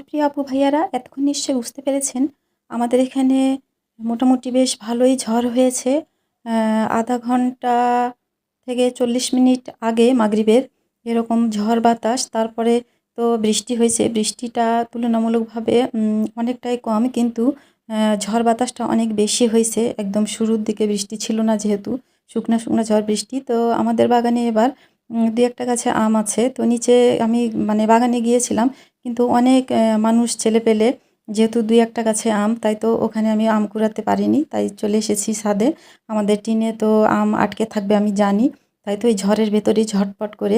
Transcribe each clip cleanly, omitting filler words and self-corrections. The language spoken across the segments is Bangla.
প্রিয় আপু ভাইয়ারা, এতক্ষণ নিশ্চয়ই বুঝতে পেরেছেন আমাদের এখানে মোটামুটি বেশ ভালোই ঝড় হয়েছে। আধা ঘন্টা থেকে 40 মিনিট আগে মাগরিবের এরকম ঝড় বাতাস, তারপরে তো বৃষ্টি হয়েছে। বৃষ্টিটা তুলনামূলকভাবে অনেকটাই কম, কিন্তু ঝড় বাতাসটা অনেক বেশি হয়েছে। একদম শুরুর দিকে বৃষ্টি ছিল না, যেহেতু শুকনা শুকনা ঝড় বৃষ্টি। তো আমাদের বাগানে এবার দু একটা গাছে আম আছে, তো নিচে আমি মানে বাগানে গিয়েছিলাম, কিন্তু অনেক মানুষ ছেলেপেলে, যেহেতু দুই একটা গাছে আম, তাই তো ওখানে আমি আম কুড়াতে পারিনি, তাই চলে এসেছি ছাদে। আমাদের টিনে তো আম আটকে থাকবে আমি জানি, তাই তো এই ঝড়ের ভেতরেই ঝটপট করে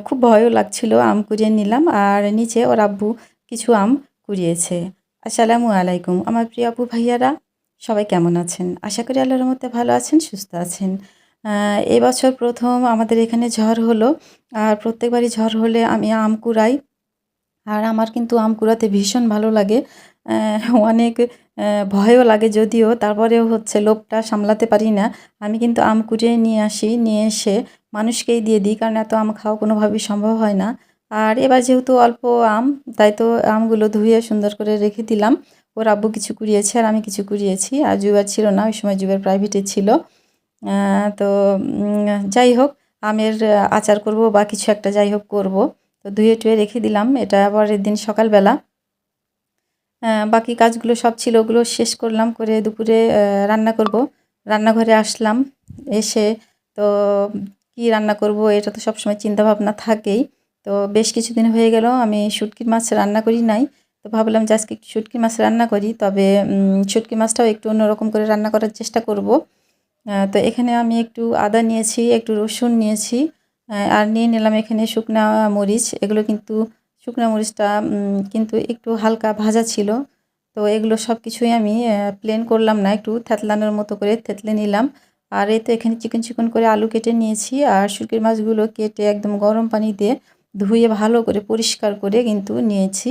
খুব ভয়ও লাগছিল, আম কুড়িয়ে নিলাম। আর নিচে ওর আব্বু কিছু আম কুড়িয়েছে। আসসালামু আলাইকুম আমার প্রিয় আপু ভাইয়ারা, সবাই কেমন আছেন? আশা করি আল্লাহর রহমতে ভালো আছেন, সুস্থ আছেন। এবছর প্রথম আমাদের এখানে ঝড় হলো, আর প্রত্যেকবারই ঝড় হলে আমি আম কুড়াই। আর আমার কিন্তু আম কুড়াতে ভীষণ ভালো লাগে। অনেক ভয়ও লাগে যদিও, তারপরেও হচ্ছে লোভটা সামলাতে পারি না। আমি কিন্তু আম কুড়িয়ে নিয়ে আসি, নিয়ে এসে মানুষকেই দিয়ে দিই, কারণ এত আম খাওয়া কোনোভাবেই সম্ভব হয় না। আর এবার যেহেতু অল্প আম, তাই তো আমগুলো ধুয়ে সুন্দর করে রেখে দিলাম। ওর আব্বু কিছু কুড়িয়েছে আর আমি কিছু কুড়িয়েছি। আর জুবাইর ছিল না, ওই সময় জুবাইর প্রাইভেটে ছিল। তো যাই হোক, আমের আচার করব বা কিছু একটা যাই হোক করব। তো ধুয়ে টুয়ে রেখে দিলাম, এটা পরের দিন সকালবেলা বাকি কাজগুলো সব ছিল, ওগুলো শেষ করলাম, করে দুপুরে রান্না করব। রান্নাঘরে আসলাম, এসে তো কি রান্না করব এটা তো সবসময় চিন্তাভাবনা থাকেই। তো বেশ কিছুদিন হয়ে গেল আমি শুটকি মাছ রান্না করি নাই, তো ভাবলাম যে আজকে একটু শুটকি মাছ রান্না করি, তবে শুটকি মাছটাও একটু অন্যরকম করে রান্না করার চেষ্টা করব। তো এখানে আমি একটু আদা নিয়েছি, একটু রসুন নিয়েছি, আর নিয়ে নিলাম এখানে শুকনা মরিচ। এগুলো কিন্তু শুকনা মরিচটা কিন্তু একটু হালকা ভাজা ছিল। তো এগুলো সব কিছুই আমি প্লেন করলাম না, একটু থেতলানোর মতো করে থেতলে নিলাম। আর এই তো এখানে চিকন চিকন করে আলু কেটে নিয়েছি, আর শুটকির মাছগুলো কেটে একদম গরম পানি দিয়ে ধুয়ে ভালো করে পরিষ্কার করে কিন্তু নিয়েছি।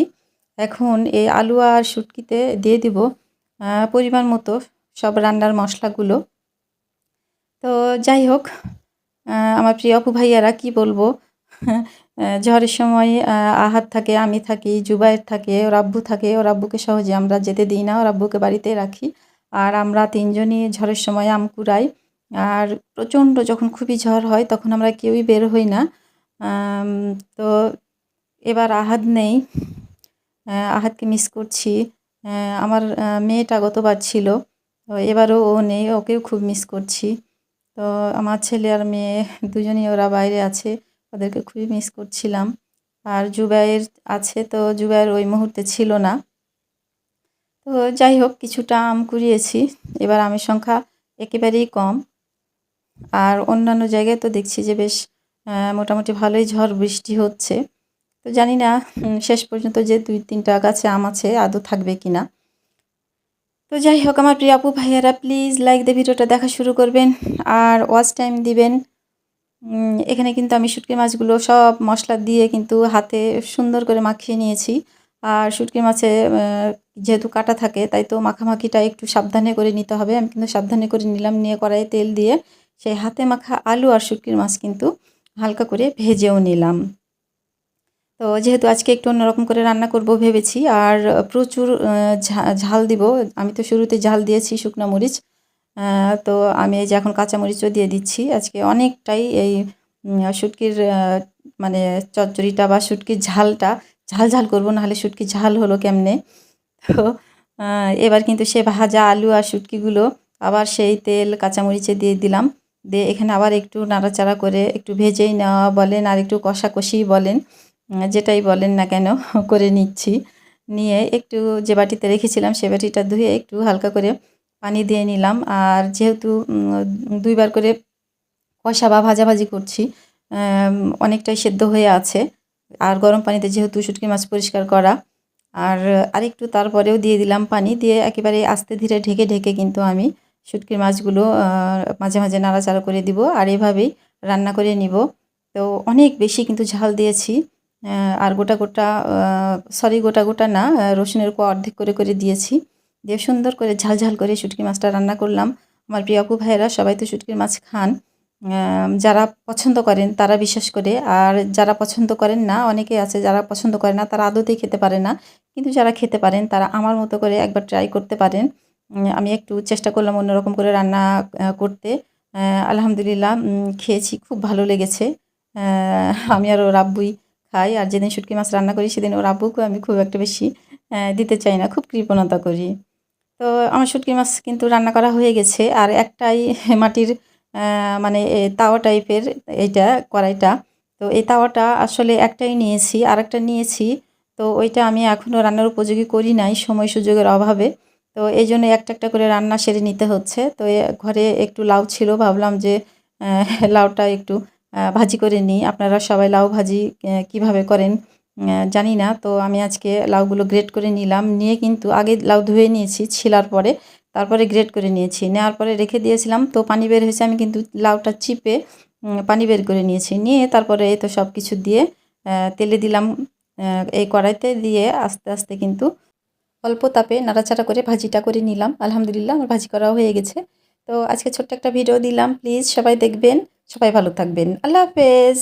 এখন এই আলু আর শুটকিতে দিয়ে দিব পরিমাণ মতো সব রান্নার মশলাগুলো। তো যাই হোক, আমার প্রিয় আপু ভাইয়ারা, কি বলবো, ঝড়ের সময় আহাদ থাকে, আমি থাকি, জুবায়ের থাকে, ওর আব্বু থাকে। ওর আব্বুকে সহজে আমরা যেতে দিই না, ওর আব্বুকে বাড়িতেই রাখি। আর আমরা তিনজনই ঝড়ের সময় আম কুড়াই। আর প্রচণ্ড যখন খুবই ঝড় হয় তখন আমরা কেউই বের হই না। আম, তো এবার আহাদ নেই, আহাদকে মিস করছি। আমার মেয়েটা গতবার ছিল, তো এবারও ও নেই, ওকেও খুব মিস করছি। তো আমার ছেলে আর মেয়ে দুজনেই ওরা বাইরে আছে, ওদেরকে খুবই মিস করছিলাম। আর জুবাইর আছে, তো জুবাইর ওই মুহূর্তে ছিল না। তো যাই হোক, কিছুটা আম কুড়িয়েছি। এবার আমের সংখ্যা একেবারেই কম। আর অন্যান্য জায়গায় তো দেখছি যে বেশ মোটামুটি ভালোই ঝড় বৃষ্টি হচ্ছে। তো জানি না শেষ পর্যন্ত যে 2-3টা গাছে আম আছে আদৌ থাকবে কিনা। তো যাই হোক আমার প্রিয় আপু ভাইয়ারা, প্লিজ লাইক দিয়ে ভিডিওটা দেখা শুরু করবেন আর ওয়াচ টাইম দিবেন। এখানে কিন্তু আমি শুটকি মাছগুলো সব মশলা দিয়ে কিন্তু হাতে সুন্দর করে মাখিয়ে নিয়েছি। আর শুটকি মাছে যেহেতু কাটা থাকে, তাই তো মাখামাখিটা একটু সাবধানে করে নিতে হবে। আমি কিন্তু সাবধানে করে নিলাম, নিয়ে কড়াইয়ে তেল দিয়ে সেই হাতে মাখা আলু আর শুটকির মাছ কিন্তু হালকা করে ভেজেও নিলাম। তো যেহেতু আজকে একটু অন্যরকম করে রান্না করব ভেবেছি, আর প্রচুর ঝাল দিব। আমি তো শুরুতে ঝাল দিয়েছি শুকনো মরিচ, তো আমি এই যে এখন কাঁচামরিচও দিয়ে দিচ্ছি। আজকে অনেকটাই এই শুটকির মানে চচ্চড়িটা বা শুটকির ঝালটা ঝাল ঝাল করবো, নাহলে শুটকির ঝাল হলো কেমনে। তো এবার কিন্তু সে ভাজা আলু আর শুটকিগুলো আবার সেই তেল কাঁচামরিচে দিয়ে দিলাম, দিয়ে এখানে আবার একটু নাড়াচাড়া করে একটু ভেজেই নেওয়া বলেন আর একটু কষাকষি বলেন, যেটাই বলেন না কেন করে নিচ্ছি। নিয়ে একটু যে বাটিতে রেখেছিলাম সে বাটিটা ধুয়ে একটু হালকা করে পানি দিয়ে নিলাম। আর যেহেতু দুইবার করে কষা বা ভাজাভাজি করছি, অনেকটাই সেদ্ধ হয়ে আছে। আর গরম পানিতে যেহেতু শুটকি মাছ পরিষ্কার করা, আর আরেকটু তারপরেও দিয়ে দিলাম পানি, দিয়ে একেবারে আস্তে ধীরে ঢেকে ঢেকে কিন্তু আমি শুটকির মাছগুলো মাঝে মাঝে নাড়াচাড়া করে দিব, আর এভাবেই রান্না করে নিব। তো অনেক বেশি কিন্তু ঝাল দিয়েছি। আর গোটা গোটা সরি গোটা গোটা না, রসুনের কোয়া অর্ধেক করে করে দিয়েছি, দিয়ে সুন্দর করে ঝাল ঝাল করে শুটকি মাছটা রান্না করলাম। আমার প্রিয় আপু ভাইয়েরা সবাই তো শুটকির মাছ খান, যারা পছন্দ করেন তারা বিশেষ করে, আর যারা পছন্দ করেন না, অনেকে আছে যারা পছন্দ করে না, তারা আদতেই খেতে পারে না। কিন্তু যারা খেতে পারেন তারা আমার মতো করে একবার ট্রাই করতে পারেন। আমি একটু চেষ্টা করলাম অন্যরকম করে রান্না করতে। আলহামদুলিল্লাহ খেয়েছি, খুব ভালো লেগেছে। আমি আর ওর আব্বুই খাই। আর যেদিন শুটকি মাছ রান্না করি সেদিন ওর আব্বুকে আমি খুব একটা বেশি দিতে চাই না, খুব কৃপণতা করি। তো আমার শুটকি মাছ কিন্তু রান্না করা হয়ে গেছে। আর একটাই মাটির মানে তাওয়া টাইপের এইটা কড়াইটা। তো এই তাওয়াটা আসলে একটাই নিয়েছি, আরেকটা নিয়েছি। তো ওইটা আমি এখনও রান্নার উপযোগী করি নাই সময় সুযোগের অভাবে। তো এইজন্য একটা, একটা করে রান্না সেরে নিতে হচ্ছে। তো ঘরে একটু লাউ ছিল, ভাবলাম যে লাউটা একটু ভাজি করে নিই। আপনারা সবাই লাউ ভাজি কীভাবে করেন জানি না। তো আমি আজকে লাউগুলো গ্রেট করে নিলাম। নিয়ে কিন্তু আগে লাউ ধুয়ে নিয়েছি ছিলার পরে, তারপরে গ্রেট করে নিয়েছি। নেওয়ার পরে রেখে দিয়েছিলাম, তো পানি বের হয়েছে, আমি কিন্তু লাউটা চিপে পানি বের করে নিয়েছি। নিয়ে তারপরে এই তো সব কিছু দিয়ে তেলে দিলাম, এই কড়াইতে দিয়ে আস্তে, আস্তে কিন্তু অল্প তাপে নাড়াচাড়া করে ভাজিটা করে নিলাম। আলহামদুলিল্লাহ আমার ভাজি করাও হয়ে গেছে। তো আজকে ছোট্ট একটা ভিডিও দিলাম। প্লিজ সবাই দেখবেন, সবাই ভালো থাকবেন। আল্লাহ হাফেজ।